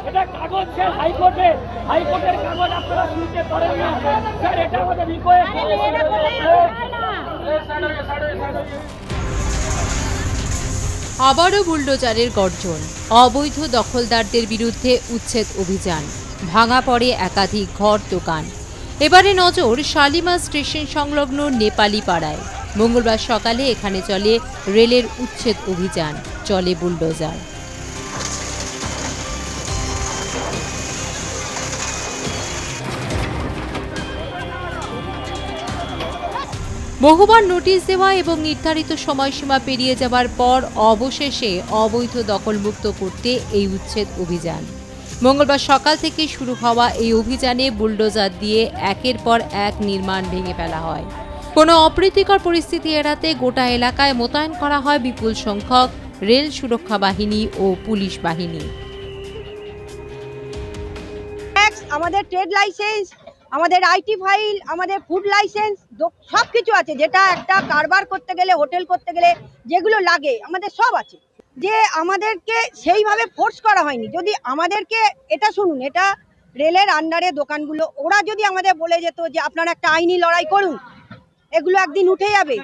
এটা কাগজ স্যার হাইকোর্টের কাগজ আপনারা শুনতে পারেন না স্যার, এটা আমাদের রিকোয়েস্ট। আবারও বুলডোজারের গর্জন, অবৈধ দখলদারদের বিরুদ্ধে উচ্ছেদ অভিযান, ভাঙা পড়ে একাধিক ঘর দোকান। এবারে নজর শালিমার স্টেশন সংলগ্ন নেপালি পাড়ায়। মঙ্গলবার সকালে এখানে চলে রেলের উচ্ছেদ অভিযান, চলে বুলডোজার। বহুবার নোটিশ দেওয়া এবং নির্ধারিত সময়সীমা পেরিয়ে যাবার পর অবশেষে অবৈধ দখলমুক্ত করতে এই উচ্ছেদ অভিযান। মঙ্গলবার সকাল থেকে শুরু হওয়া এই অভিযানে বুলডোজার দিয়ে একের পর এক নির্মাণ ভেঙে ফেলা হয়। কোনো অপ্রীতিকর পরিস্থিতি এড়াতে গোটা এলাকায় মোতায়েন করা হয় বিপুল সংখ্যক রেল সুরক্ষা বাহিনী ও পুলিশ বাহিনী। আমাদের ট্রেড লাইসেন্স, আমাদের আইটি ফাইল, আমাদের ফুড লাইসেন্স সব কিছু আছে, যেটা একটা কারবার করতে গেলে, হোটেল করতে গেলে যেগুলো লাগে আমাদের সব আছে। যে আমাদেরকে সেইভাবে ফোর্স করা হয়নি। যদি আমাদেরকে এটা শুনুন, এটা রেলের আন্ডারে দোকানগুলো, ওরা যদি আমাদের বলে যেত যে আপনারা একটা আইনি লড়াই করুন, এগুলো একদিন উঠে যাবে।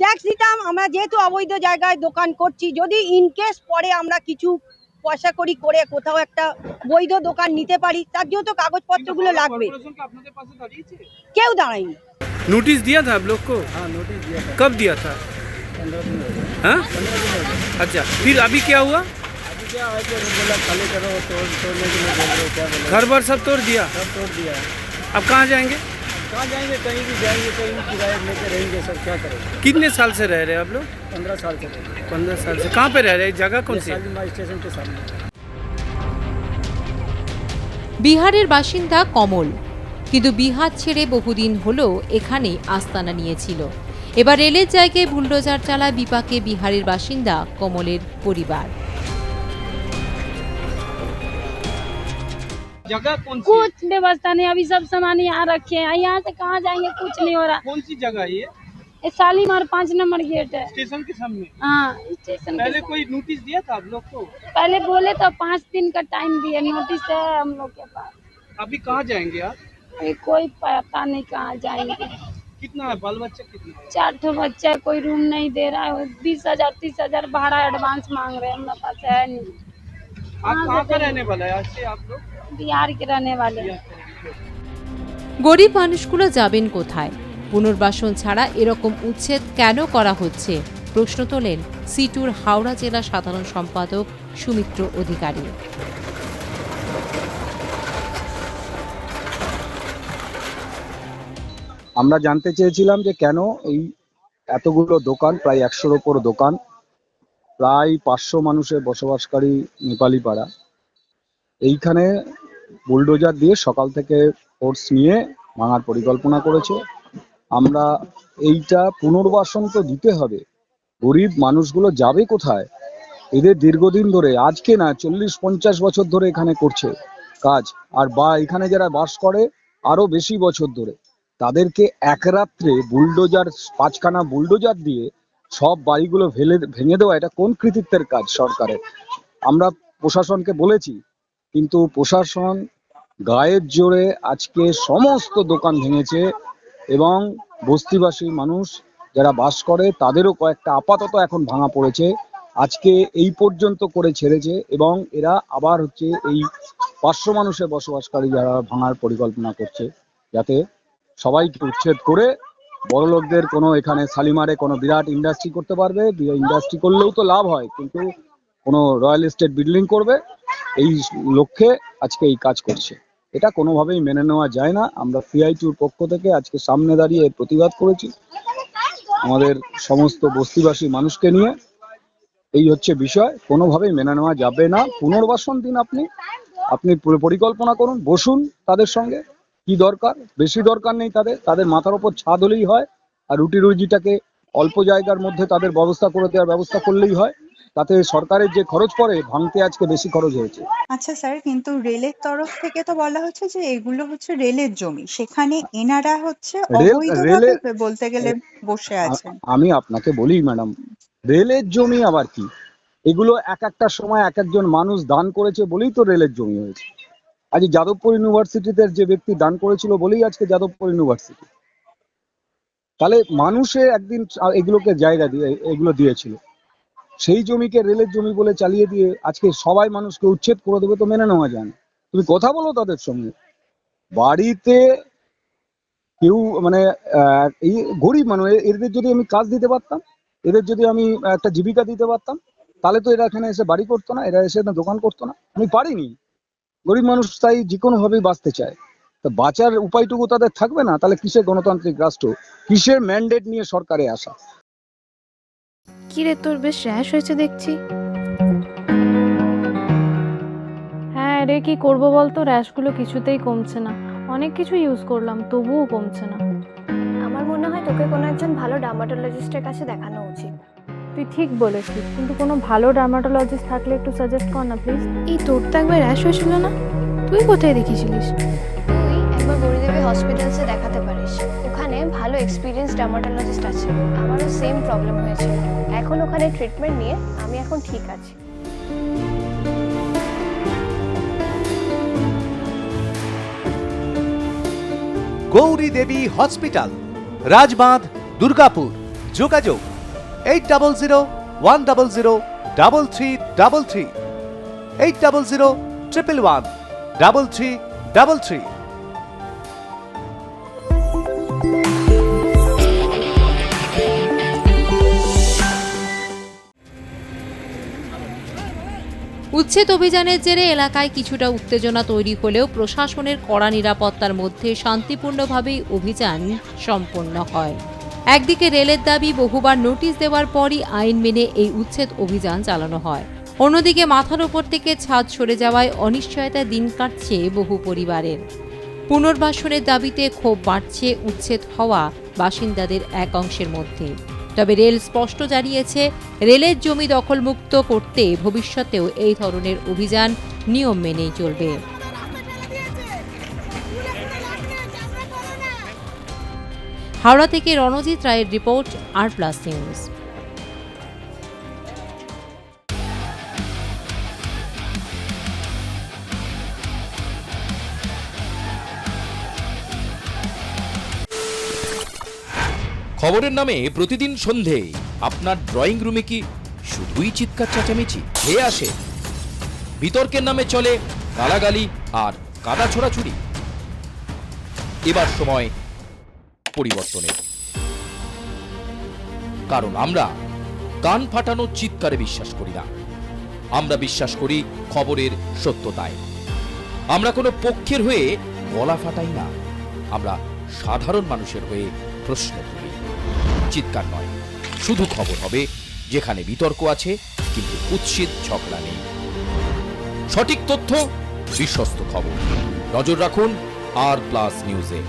ট্যাক্স দিতাম। আমরা যেহেতু অবৈধ জায়গায় দোকান করছি, যদি ইনকেস পরে আমরা কিছু পয়সা করি করে কোথাও একটা বৈধ দোকান নিতে পারি, তার জন্য তো কাগজপত্রগুলো লাগবে। কেউ দাঁড়ায়নি। नोटिस दिया था आप लोग को? हाँ, नोटिस दिया था। कब दिया था? 15 दिन हो गए। हाँ? 15 दिन हो गए। अच्छा, फिर अभी क्या हुआ? अभी क्या है कि बोला खाली करो, तोड़ने के लिए बोल रहे हो, क्या बोले? घर बार सब तोड़ दिया। सब तोड़ दिया है। अब कहाँ जाएंगे? कहाँ जाएंगे? कहीं भी जाएंगे, कहीं भी किराए लेके रहेंगे सर, क्या करेंगे? कितने साल से रह रहे हैं आप लोग? 15 साल से रहे हैं। 15 साल से। कहाँ पे रह रहे हैं? जगह कौन सी है? शालीमार स्टेशन के सामने। বিহারের বাসিন্দা কমল, কিন্তু বিহার ছেড়ে বহুদিন হলেও এখানে আস্তানা নিয়েছিল। এবার রেলের জায়গায় বুলডোজার চালায় বিপাকে বিহারের বাসিন্দা কমলের পরিবার। जगह कौन सी? कुछ व्यवस्था नहीं, अभी सब सामान यहाँ रखे हैं, यहाँ से कहाँ जाएंगे, कुछ नहीं हो रहा। कौन सी जगह ये? ये शालीमार 5 नंबर गेट है। स्टेशन के सामने। हाँ, स्टेशन के पहले सामने। कोई नोटिस दिया था आप लोग को? पहले बोले तो 5 दिन का टाइम दिए, नोटिस है हम लोग के पास। अभी कहाँ जाएंगे आप? अभी कोई पता नहीं कहाँ जाएंगे। कितना है बाल बच्चा कितना है? 4 ठो बच्चा है, कोई रूम नहीं दे रहा है। 20,000 30,000 भाड़ा एडवांस मांग रहे हैं, हम लोग पास है नहीं। आप कहाँ का रहने वाला है आज से आप लोग? बिहार के रहने वाले हैं। গরিব মানুষগুলো যাবেন কোথায়? পুনর্বাসন ছাড়া এরকম উচ্ছেদ কেন করা হচ্ছে? প্রশ্ন তোলেন সিটুর হাওড়া জেলা সাধারণ সম্পাদক সুমিত্র অধিকারী। আমরা জানতে চেয়েছিলাম যে কেন এই এতগুলো দোকান, প্রায় 100-র ওপর দোকান, প্রায় 500 মানুষের বসবাসকারী নেপালি পাড়া, এইখানে বুলডোজার দিয়ে সকাল থেকে ফোর্স নিয়ে ভাঙার পরিকল্পনা করেছে। আমরা এইটা পুনর্বাসন তো দিতে হবে। গরিব মানুষগুলো যাবে কোথায়? এদের দীর্ঘদিন ধরে, আজকে না 40-50 বছর ধরে এখানে করছে কাজ, আর এখানে যারা বাস করে আরো বেশি বছর ধরে। তাদেরকে এক রাত্রে বুলডোজার, 5খানা বুলডোজার দিয়ে সব বাড়িগুলো ভেঙে দেওয়া, এটা কোন কৃতিত্বের কাজ সরকারের? আমরা প্রশাসনকে বলেছি, কিন্তু প্রশাসন গায়ের জোরে আজকে সমস্ত দোকান ভেঙেছে এবং বস্তিবাসী মানুষ যারা বাস করে তাদেরও কয়েকটা আপাতত এখন ভাঙা পড়েছে। আজকে এই পর্যন্ত করে ছেড়েছে এবং এরা আবার হচ্ছে এই 500 মানুষের বসবাসকারী যারা ভাঙার পরিকল্পনা করছে, যাতে সবাইকে উচ্ছেদ করে বড়লোকদের কোনো এখানে শালিমারে কোনো বিরাট ইন্ডাস্ট্রি করতে পারবে। ইন্ডাস্ট্রি করলেও তো লাভ হয়, কিন্তু কোনো রয়্যাল এস্টেট বিল্ডিং করবে, এই লক্ষ্যে আজকে এই কাজ করছে। এটা কোনোভাবেই মেনে নেওয়া যায় না। আমরা সিআইটিউর পক্ষ থেকে আজকে সামনে দাঁড়িয়ে এর প্রতিবাদ করেছি আমাদের সমস্ত বস্তিবাসী মানুষকে নিয়ে। এই হচ্ছে বিষয়, কোনোভাবেই মেনে নেওয়া যাবে না। পুনর্বাসন দিন, আপনি পরিকল্পনা করুন, বসুন তাদের সঙ্গে। কি দরকার? বেশি দরকার নেই তাদের মাথার উপর ছাদ হলেই হয়, আর রুটি রুজিটাকে অল্প জায়গার মধ্যে তাদের ব্যবস্থা করে দেওয়ার ব্যবস্থা করলেই হয়। তাতে সরকারের যে খরচ পড়ে, ভাঙতে আজকে বেশি খরচ হয়েছে। আচ্ছা স্যার, কিন্তু রেলের তরফ থেকে তো বলা হচ্ছে যে এগুলো হচ্ছে রেলের জমি, সেখানে এনারা হচ্ছে অবৈধভাবে বলতে গেলে বসে আছেন। আমি আপনাকে বলি ম্যাডাম, রেলের জমি আবার কি? এগুলো এক একটা সময় এক একজন মানুষ দান করেছে বলেই তো রেলের জমি হয়েছে। আজ যাদবপুর ইউনিভার্সিটিতে যে ব্যক্তি দান করেছিল বলেই আজকে যাদবপুর ইউনিভার্সিটি। তাহলে মানুষে একদিন এগুলোকে জায়গা দিয়ে এগুলো দিয়েছিল, সেই জমিকে রেলের জমি বলে চালিয়ে দিয়ে আজকে সবাই মানুষকে উচ্ছেদ করে দেবে, তো মেনে নেওয়া যায় না। তুমি কথা বলো তাদের সঙ্গে। বাড়িতে কেউ মানে এই গরিব মানুষ, এদের যদি আমি কাজ দিতে পারতাম, এদের যদি আমি একটা জীবিকা দিতে পারতাম, তাহলে তো এরা এখানে এসে বাড়ি করতো না, এরা এসে দোকান করতো না। আমি পারিনি, গরিব মানুষ তাই যে কোনো ভাবেই বাঁচতে চায়। তো বাঁচার উপায়টুকু তাদের থাকবে না, তাহলে কিসের গণতান্ত্রিক রাষ্ট্র, কিসের ম্যান্ডেট নিয়ে সরকারে আসা? কি রে, তোর বেশ র্যাশ হয়েছে দেখছি। হ্যাঁ রে, কি করবো বলতো, র্যাশগুলো কিছুতেই কমছে না। অনেক কিছু ইউজ করলাম তবুও কমছে না। আমার মনে হয় তোকে কোনো একজন ভালো ডার্মাটোলজিস্টের কাছে দেখানো উচিত। তুই ঠিক বলেছিস, কিন্তু কোনো ভালো ডার্মাটোলজিস্ট থাকলে একটু সাজেস্ট কর না প্লিজ। এই তোর তো একবার র্যাশ হয়েছিল না, তুই কোথায় দেখিয়েছিলিস? তুই একবার গৌরীদেবী হসপিটালসে দেখাতে পারিস, ওখানে ভালো এক্সপিরিয়েন্স ডার্মাটোলজিস্ট আছে। আমারও সেম প্রবলেম হয়েছিল, এখন ওখানে ট্রিটমেন্ট নিয়ে আমি এখন ঠিক আছি। গৌরী দেবী হসপিটাল, রাজবাঁধ, দুর্গাপুর। যোগাযোগ 8001003333, 8001113333। উচ্ছেদ অভিযানের জেরে এলাকায় কিছুটা উত্তেজনা তৈরি হলেও প্রশাসনের কড়া নিরাপত্তার মধ্যে শান্তিপূর্ণভাবেই অভিযান সম্পন্ন হয়। একদিকে রেলের দাবি বহুবার নোটিশ দেওয়ার পরই আইন মেনে এই উচ্ছেদ অভিযান চালানো হয়, অন্যদিকে মাথার ওপর থেকে ছাদ সরে যাওয়ায় অনিশ্চয়তায় দিন কাটছে বহু পরিবারের। পুনর্বাসনের দাবিতে ক্ষোভ বাড়ছে উচ্ছেদ হওয়া বাসিন্দাদের এক অংশের মধ্যে। তবে রেল স্পষ্ট জানিয়েছে, রেলের জমি দখলমুক্ত করতে ভবিষ্যতেও এই ধরনের অভিযান নিয়ম মেনেই চলবে। হাওড়া থেকে রণজিৎ রায়ের রিপোর্ট, আর+ নিউজ। খবরের নামে প্রতিদিন সন্ধে আপনার ড্রয়িং রুমে কি শুধুই চিৎকার চেঁচামেচি হয়ে আসে? বিতর্কের নামে চলে গালাগালি আর কাদা ছোড়াছুড়ি। এবার সময় পরিবর্তনের, কারণ আমরা কান ফাটানো চিৎকারে বিশ্বাস করি না। আমরা বিশ্বাস করি খবরের সত্যতায়। আমরা কোনো পক্ষের হয়ে গলা ফাটাই না, আমরা সাধারণ মানুষের হয়ে প্রশ্ন তুলি। চিৎকার নয়, শুধু খবর হবে যেখানে বিতর্ক আছে কিন্তু কুৎসিত ঝগড়া নেই। সঠিক তথ্য, বিশ্বস্ত খবর। নজর রাখুন আর+ নিউজে।